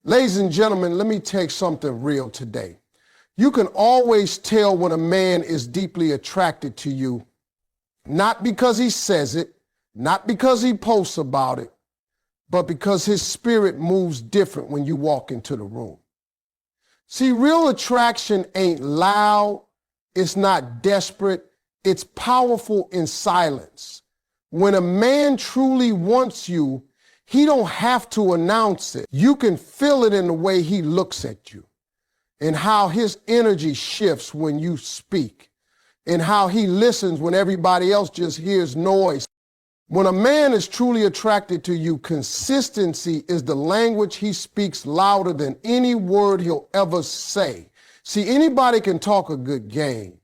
Ladies and gentlemen, let me take something real today. You can always tell when a man is deeply attracted to you, not because he says it, not because he posts about it, but because his spirit moves different when you walk into the room. See, real attraction ain't loud, it's not desperate, it's powerful in silence. When a man truly wants you, he don't have to announce it. You can feel it in the way he looks at you, and how his energy shifts when you speak, and how he listens when everybody else just hears noise. When a man is truly attracted to you, consistency is the language he speaks louder than any word he'll ever say. See, anybody can talk a good game.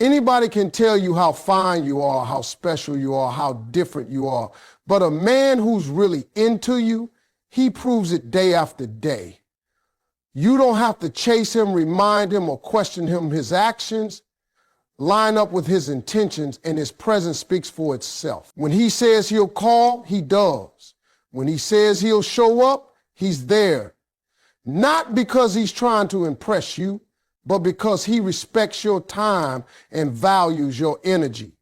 Anybody can tell you how fine you are, how special you are, how different you are. But a man who's really into you, he proves it day after day. You don't have to chase him, remind him, or question him. His actions line up with his intentions, and his presence speaks for itself. When he says he'll call, he does. When he says he'll show up, he's there. Not because he's trying to impress you, but because he respects your time and values your energy.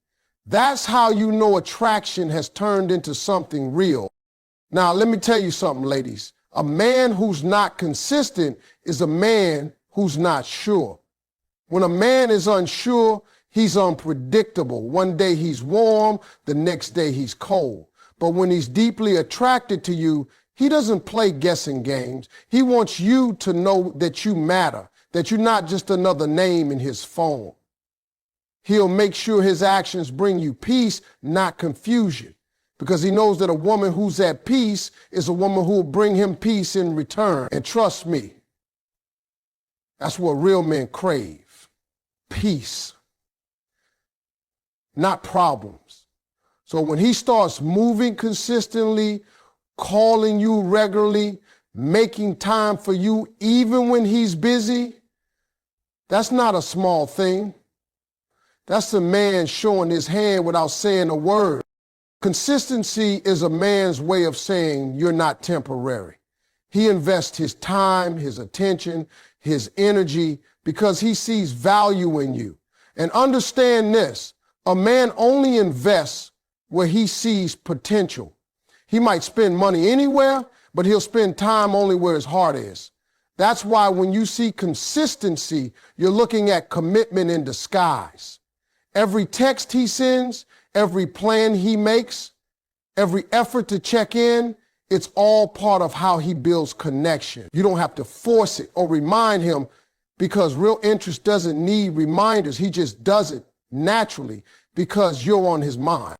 That's how you know attraction has turned into something real. Now, let me tell you something, ladies. A man who's not consistent is a man who's not sure. When a man is unsure, he's unpredictable. One day he's warm, the next day he's cold. But when he's deeply attracted to you, he doesn't play guessing games. He wants you to know that you matter, that you're not just another name in his phone. He'll make sure his actions bring you peace, not confusion, because he knows that a woman who's at peace is a woman who will bring him peace in return. And trust me, that's what real men crave, peace, not problems. So when he starts moving consistently, calling you regularly, making time for you even when he's busy, that's not a small thing. That's a man showing his hand without saying a word. Consistency is a man's way of saying you're not temporary. He invests his time, his attention, his energy because he sees value in you. And understand this, a man only invests where he sees potential. He might spend money anywhere, but he'll spend time only where his heart is. That's why when you see consistency, you're looking at commitment in disguise. Every text he sends, every plan he makes, every effort to check in, it's all part of how he builds connection. You don't have to force it or remind him because real interest doesn't need reminders. He just does it naturally because you're on his mind.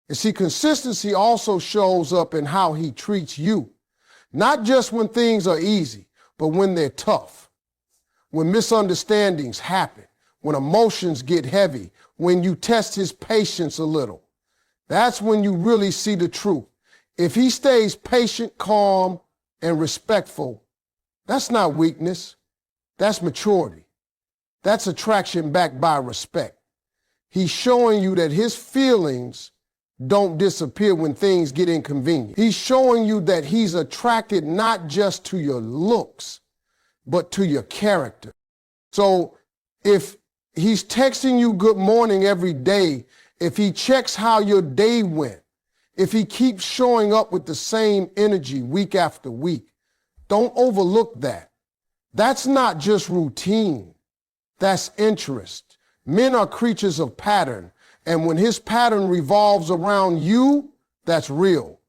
And see, consistency also shows up in how he treats you. Not just when things are easy, but when they're tough, when misunderstandings happen, when emotions get heavy, when you test his patience a little. That's when you really see the truth. If he stays patient, calm, and respectful, that's not weakness. That's maturity. That's attraction backed by respect. He's showing you that his feelings don't disappear when things get inconvenient. He's showing you that he's attracted not just to your looks, but to your character. So if he's texting you good morning every day, if he checks how your day went, if he keeps showing up with the same energy week after week, don't overlook that. That's not just routine. That's interest. Men are creatures of pattern. And when his pattern revolves around you, that's real.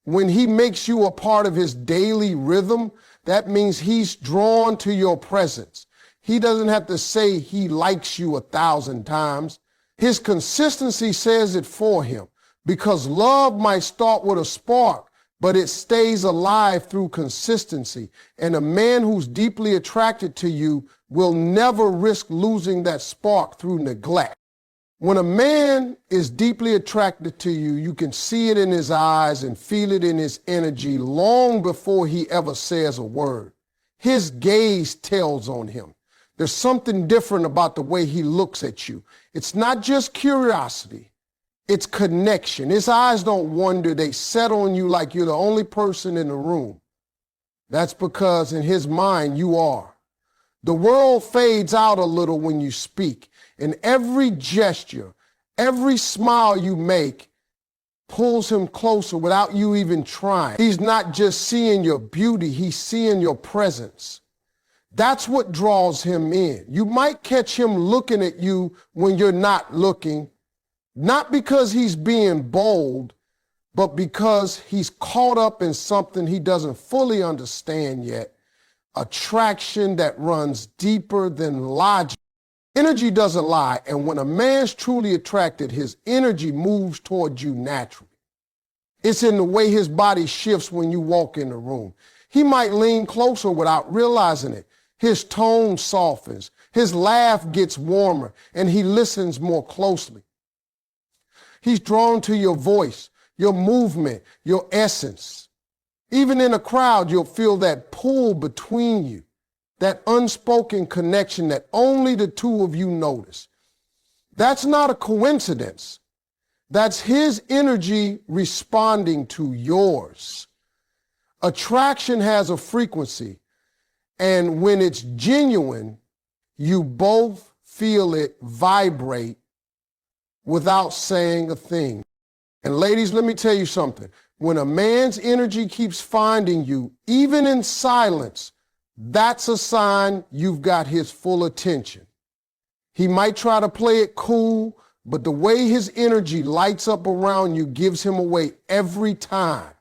When he makes you a part of his daily rhythm, that means he's drawn to your presence. He doesn't have to say he likes you 1,000 times. His consistency says it for him because love might start with a spark, but it stays alive through consistency. And a man who's deeply attracted to you will never risk losing that spark through neglect. When a man is deeply attracted to you, you can see it in his eyes and feel it in his energy long before he ever says a word. His gaze tells on him. There's something different about the way he looks at you. It's not just curiosity, it's connection. His eyes don't wander, they set on you like you're the only person in the room. That's because in his mind you are. The world fades out a little when you speak, and every gesture, every smile you make pulls him closer without you even trying. He's not just seeing your beauty, he's seeing your presence. That's what draws him in. You might catch him looking at you when you're not looking, not because he's being bold, but because he's caught up in something he doesn't fully understand yet. Attraction that runs deeper than logic. Energy doesn't lie, and when a man's truly attracted, his energy moves toward you naturally. It's in the way his body shifts when you walk in the room. He might lean closer without realizing it. His tone softens, his laugh gets warmer, and he listens more closely. He's drawn to your voice, your movement, your essence. Even in a crowd, you'll feel that pull between you, that unspoken connection that only the two of you notice. That's not a coincidence. That's his energy responding to yours. Attraction has a frequency, and when it's genuine, you both feel it vibrate without saying a thing. And ladies, let me tell you something. When a man's energy keeps finding you, even in silence, that's a sign you've got his full attention. He might try to play it cool, but the way his energy lights up around you gives him away every time.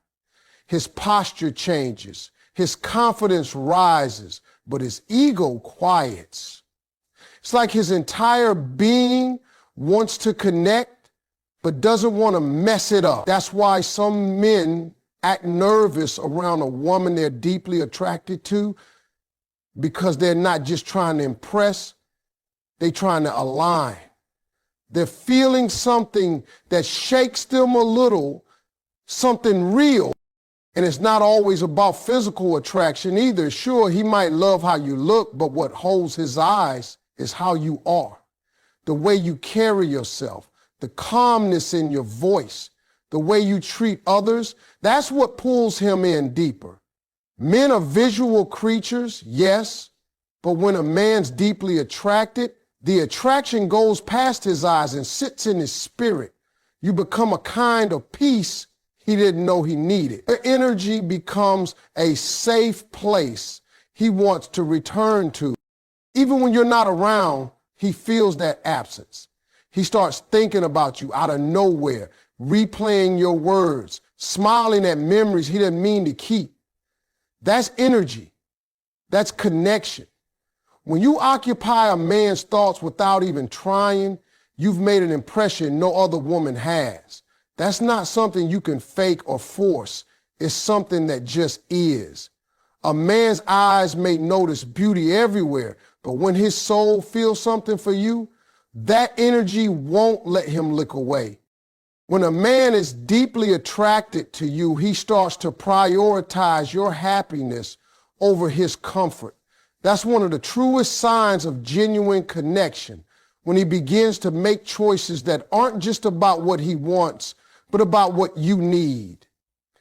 His posture changes, his confidence rises, but his ego quiets. It's like his entire being wants to connect, but doesn't want to mess it up. That's why some men act nervous around a woman they're deeply attracted to, because they're not just trying to impress, they're trying to align. They're feeling something that shakes them a little, something real. And it's not always about physical attraction either. Sure, he might love how you look, but what holds his eyes is how you are, the way you carry yourself, the calmness in your voice, the way you treat others. That's what pulls him in deeper. Men are visual creatures, yes, but when a man's deeply attracted, the attraction goes past his eyes and sits in his spirit. You become a kind of peace he didn't know he needed. Your energy becomes a safe place he wants to return to. Even when you're not around, he feels that absence. He starts thinking about you out of nowhere, replaying your words, smiling at memories he didn't mean to keep. That's energy. That's connection. When you occupy a man's thoughts without even trying, you've made an impression no other woman has. That's not something you can fake or force. It's something that just is. A man's eyes may notice beauty everywhere, but when his soul feels something for you, that energy won't let him look away. When a man is deeply attracted to you, he starts to prioritize your happiness over his comfort. That's one of the truest signs of genuine connection, when he begins to make choices that aren't just about what he wants, but about what you need.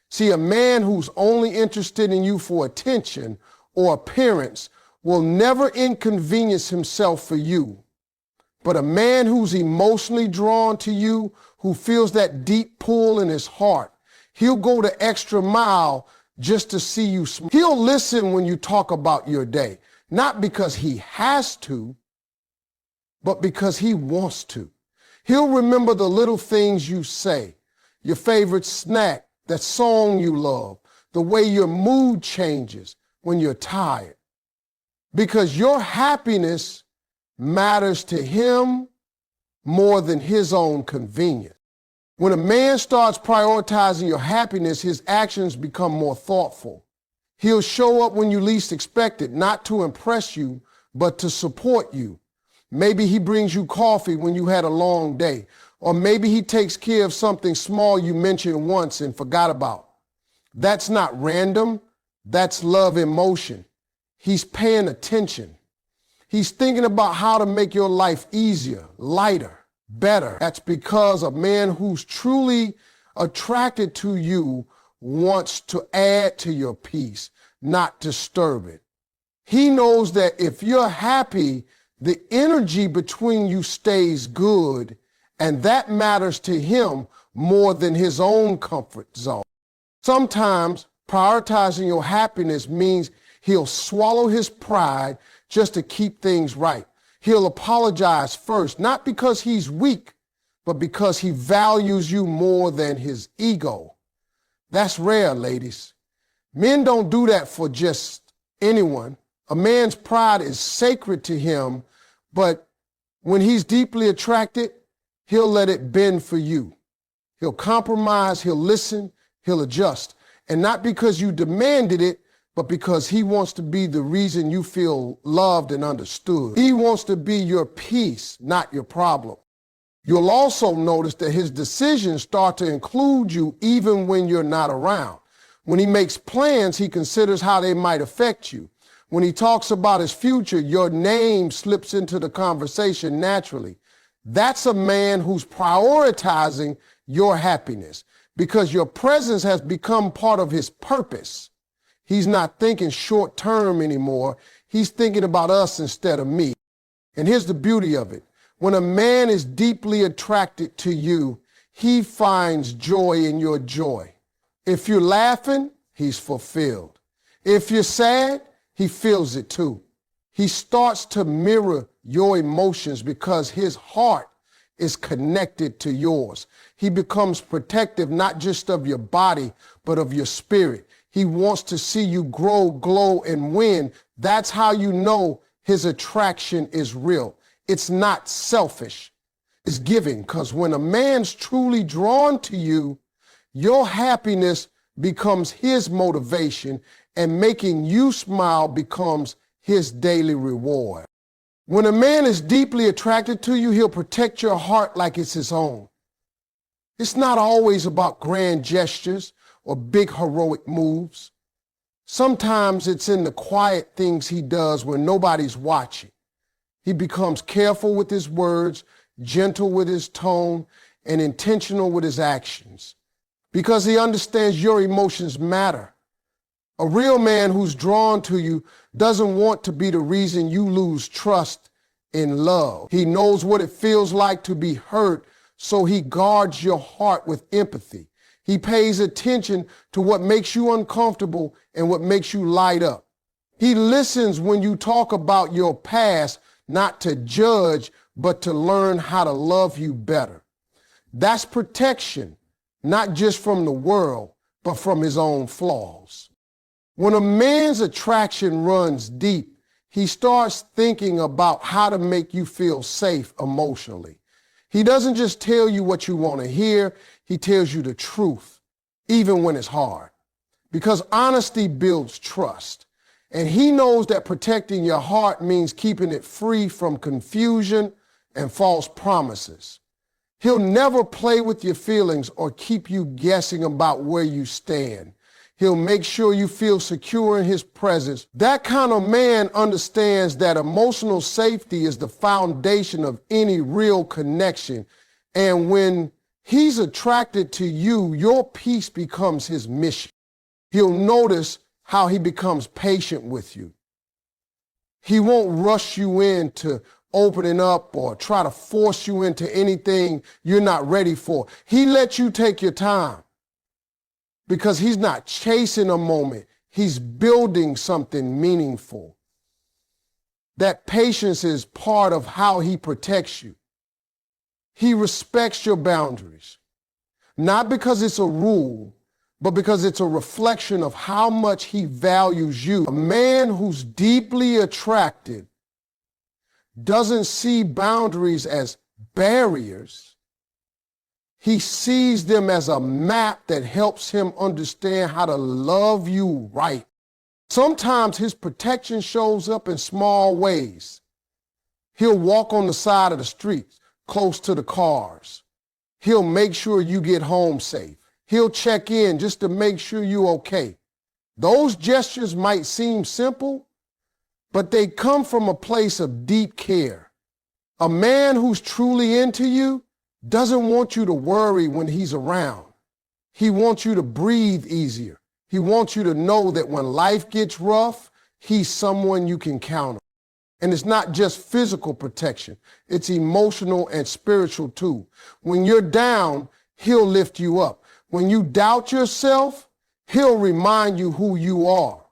See, a man who's only interested in you for attention or appearance will never inconvenience himself for you. But a man who's emotionally drawn to you, who feels that deep pull in his heart, he'll go the extra mile just to see you smile. He'll listen when you talk about your day, not because he has to, but because he wants to. He'll remember the little things you say, your favorite snack, that song you love, the way your mood changes when you're tired. Because your happiness matters to him more than his own convenience. When a man starts prioritizing your happiness, his actions become more thoughtful. He'll show up when you least expect it, not to impress you, but to support you. Maybe he brings you coffee when you had a long day, or maybe he takes care of something small you mentioned once and forgot about. That's not random. That's love in motion. He's paying attention. He's thinking about how to make your life easier, lighter, better. That's because a man who's truly attracted to you wants to add to your peace, not disturb it. He knows that if you're happy, the energy between you stays good, and that matters to him more than his own comfort zone. Sometimes prioritizing your happiness means he'll swallow his pride just to keep things right. He'll apologize first, not because he's weak, but because he values you more than his ego. That's rare, ladies. Men don't do that for just anyone. A man's pride is sacred to him, but when he's deeply attracted, he'll let it bend for you. He'll compromise, he'll listen, he'll adjust. And not because you demanded it, but because he wants to be the reason you feel loved and understood. He wants to be your peace, not your problem. You'll also notice that his decisions start to include you even when you're not around. When he makes plans, he considers how they might affect you. When he talks about his future, your name slips into the conversation naturally. That's a man who's prioritizing your happiness because your presence has become part of his purpose. He's not thinking short term anymore. He's thinking about us instead of me. And here's the beauty of it. When a man is deeply attracted to you, he finds joy in your joy. If you're laughing, he's fulfilled. If you're sad, he feels it too. He starts to mirror your emotions because his heart is connected to yours. He becomes protective not just of your body, but of your spirit. He wants to see you grow, glow, and win. That's how you know his attraction is real. It's not selfish. It's giving, because when a man's truly drawn to you, your happiness becomes his motivation, and making you smile becomes his daily reward. When a man is deeply attracted to you, he'll protect your heart like it's his own. It's not always about grand gestures or big heroic moves. Sometimes it's in the quiet things he does when nobody's watching. He becomes careful with his words, gentle with his tone, and intentional with his actions because he understands your emotions matter. A real man who's drawn to you doesn't want to be the reason you lose trust in love. He knows what it feels like to be hurt, so he guards your heart with empathy. He pays attention to what makes you uncomfortable and what makes you light up. He listens when you talk about your past, not to judge, but to learn how to love you better. That's protection, not just from the world, but from his own flaws. When a man's attraction runs deep, he starts thinking about how to make you feel safe emotionally. He doesn't just tell you what you want to hear, he tells you the truth, even when it's hard. Because honesty builds trust. And he knows that protecting your heart means keeping it free from confusion and false promises. He'll never play with your feelings or keep you guessing about where you stand. He'll make sure you feel secure in his presence. That kind of man understands that emotional safety is the foundation of any real connection. And when he's attracted to you, your peace becomes his mission. He'll notice how he becomes patient with you. He won't rush you into opening up or try to force you into anything you're not ready for. He lets you take your time because he's not chasing a moment. He's building something meaningful. That patience is part of how he protects you. He respects your boundaries, not because it's a rule, but because it's a reflection of how much he values you. A man who's deeply attracted doesn't see boundaries as barriers. He sees them as a map that helps him understand how to love you right. Sometimes his protection shows up in small ways. He'll walk on the side of the street, close to the cars. He'll make sure you get home safe. He'll check in just to make sure you're okay. Those gestures might seem simple, but they come from a place of deep care. A man who's truly into you doesn't want you to worry when he's around. He wants you to breathe easier, He wants you to know that when life gets rough, he's someone you can count on. And it's not just physical protection, it's emotional and spiritual too. When you're down, he'll lift you up. When you doubt yourself, he'll remind you who you are.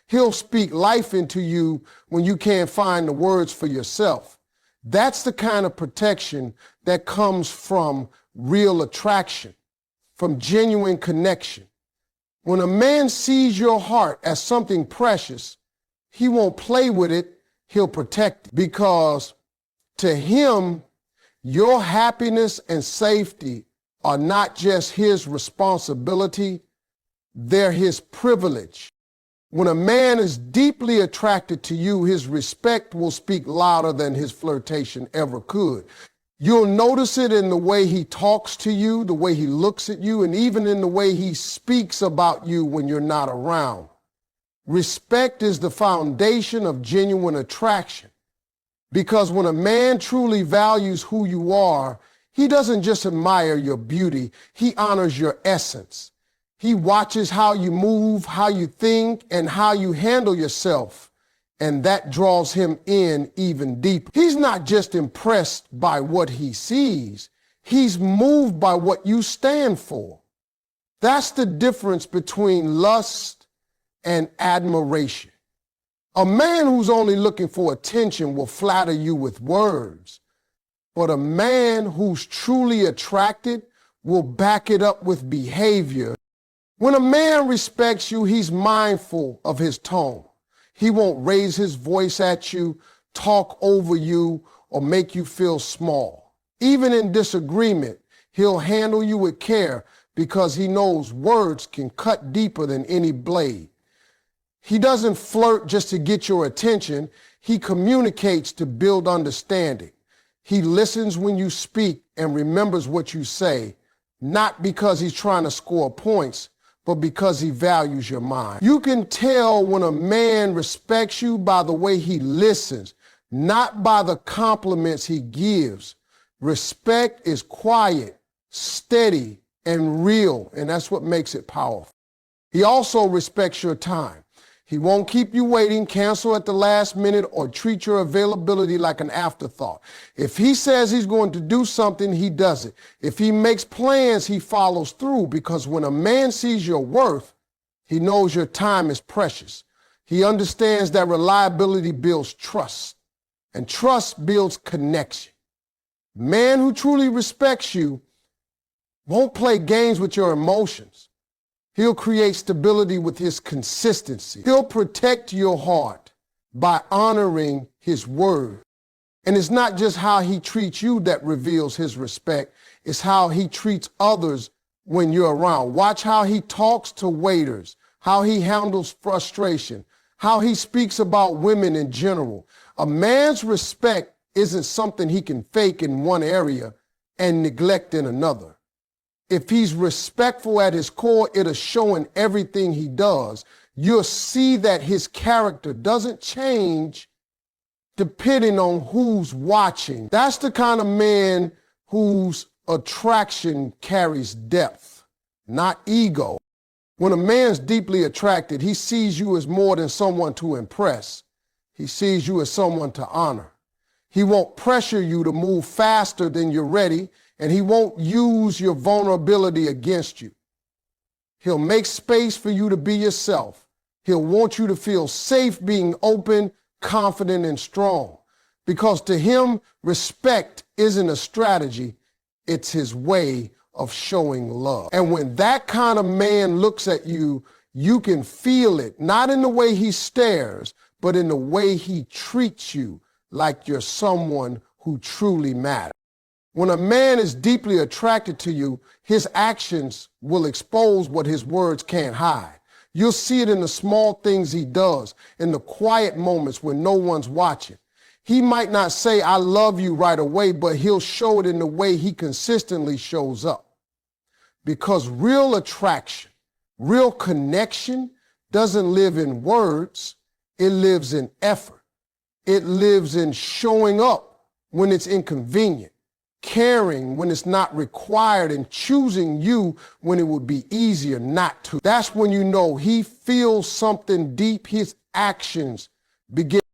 He'll speak life into you when you can't find the words for yourself. That's the kind of protection that comes from real attraction, from genuine connection. When a man sees your heart as something precious, he won't play with it, he'll protect it. Because to him, your happiness and safety are not just his responsibility, they're his privilege. When a man is deeply attracted to you, his respect will speak louder than his flirtation ever could. You'll notice it in the way he talks to you, the way he looks at you, and even in the way he speaks about you when you're not around. Respect is the foundation of genuine attraction, because when a man truly values who you are, he doesn't just admire your beauty, he honors your essence. He watches how you move, how you think, and how you handle yourself, and that draws him in even deeper. He's not just impressed by what he sees, he's moved by what you stand for. That's the difference between lust and admiration. A man who's only looking for attention will flatter you with words, but a man who's truly attracted will back it up with behavior. When a man respects you, he's mindful of his tone. He won't raise his voice at you, talk over you, or make you feel small. Even in disagreement, he'll handle you with care because he knows words can cut deeper than any blade. He doesn't flirt just to get your attention. He communicates to build understanding. He listens when you speak and remembers what you say, not because he's trying to score points, but because he values your mind. You can tell when a man respects you by the way he listens, not by the compliments he gives. Respect is quiet, steady, and real, and that's what makes it powerful. He also respects your time. He won't keep you waiting, cancel at the last minute, or treat your availability like an afterthought. If he says he's going to do something, he does it. If he makes plans, he follows through, because when a man sees your worth, he knows your time is precious. He understands that reliability builds trust, and trust builds connection. Man who truly respects you won't play games with your emotions. He'll create stability with his consistency. He'll protect your heart by honoring his word. And it's not just how he treats you that reveals his respect. It's how he treats others when you're around. Watch how he talks to waiters, how he handles frustration, how he speaks about women in general. A man's respect isn't something he can fake in one area and neglect in another. If he's respectful at his core, it'll show in everything he does. You'll see that his character doesn't change depending on who's watching. That's the kind of man whose attraction carries depth, not ego. When a man's deeply attracted, he sees you as more than someone to impress. He sees you as someone to honor. He won't pressure you to move faster than you're ready, and he won't use your vulnerability against you. He'll make space for you to be yourself. He'll want you to feel safe being open, confident, and strong. Because to him, respect isn't a strategy, it's his way of showing love. And when that kind of man looks at you, you can feel it, not in the way he stares, but in the way he treats you like you're someone who truly matters. When a man is deeply attracted to you, his actions will expose what his words can't hide. You'll see it in the small things he does, in the quiet moments when no one's watching. He might not say, "I love you" right away, but he'll show it in the way he consistently shows up. Because real attraction, real connection doesn't live in words, it lives in effort. It lives in showing up when it's inconvenient, caring when it's not required, and choosing you when it would be easier not to. That's when you know he feels something deep. His actions begin